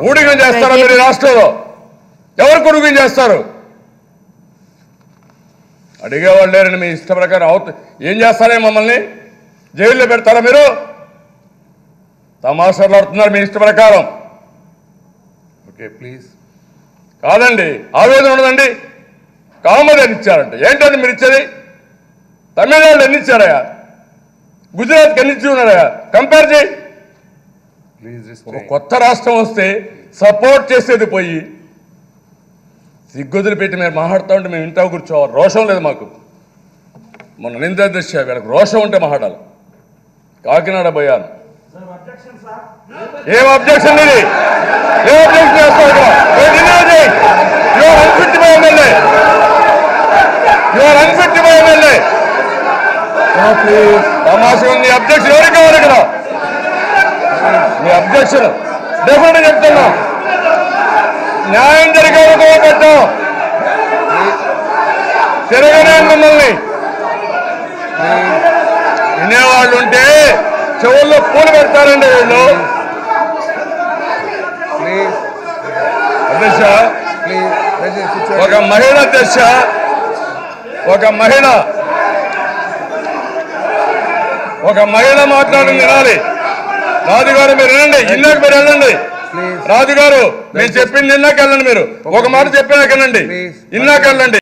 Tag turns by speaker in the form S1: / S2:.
S1: ఊడిగం చేస్తారా మీరు రాష్ట్రంలో? ఎవరు కొడుకుని చేస్తారు? అడిగేవాళ్ళు లేరని మీ ఇష్ట ప్రకారం ఏం చేస్తారే? మమ్మల్ని జైల్లో పెడతారా మీరు? తమాషాలు ఆడుతున్నారు మీ ఇష్ట ప్రకారం.
S2: Okay please.
S1: కాదండి, ఆవేదన ఉండదండి. కామన్ ఎన్ని ఇచ్చారంట. ఏంటంటే మీరు ఇచ్చేది? తమిళనాడు ఎన్ని ఇచ్చారయా? గుజరాత్కి ఎన్ని ఇచ్చి ఉన్నారయా? కంపేర్ చేయి. ఒక కొత్త రాష్ట్రం వస్తే సపోర్ట్ చేసేది పోయి సిగ్గుదులు పెట్టి మీరు మాట్లాడుతూ ఉంటే మేము ఇంట్లో కూర్చోవాలి. రోషం లేదు మాకు. మొన్న నింద దృష్టి వీళ్ళకి రోషం ఉంటే మాట్లాడాలి. కాకినాడ పోయాను. ఏం అబ్జెక్షన్ ఇది? ఏం అబ్జెక్షన్ చేస్తారు? తమాషా ఉంది. అబ్జెక్షన్ ఎవరికి కావాలి ఇక్కడ? మీ అబ్జెక్షన్ డెఫినెట్ చెప్తున్నా. న్యాయం జరిగేందుకు పెట్టాం. తిరగనే మిమ్మల్ని వినేవాళ్ళు ఉంటే చెవుల్లో పూలు పెడతారండి వీళ్ళు. అధ్యక్ష, ఒక మహిళ అధ్యక్ష, ఒక మహిళ మాట్లాడింది వినాలి. రాజుగారు మీరు వినండి. ఇన్నాక మీరు వెళ్ళండి. రాజుగారు మేము చెప్పింది ఇన్నాక వెళ్ళండి. మీరు ఒక మాట చెప్పినాక వెళ్ళండి. ఇన్నాక వెళ్ళండి.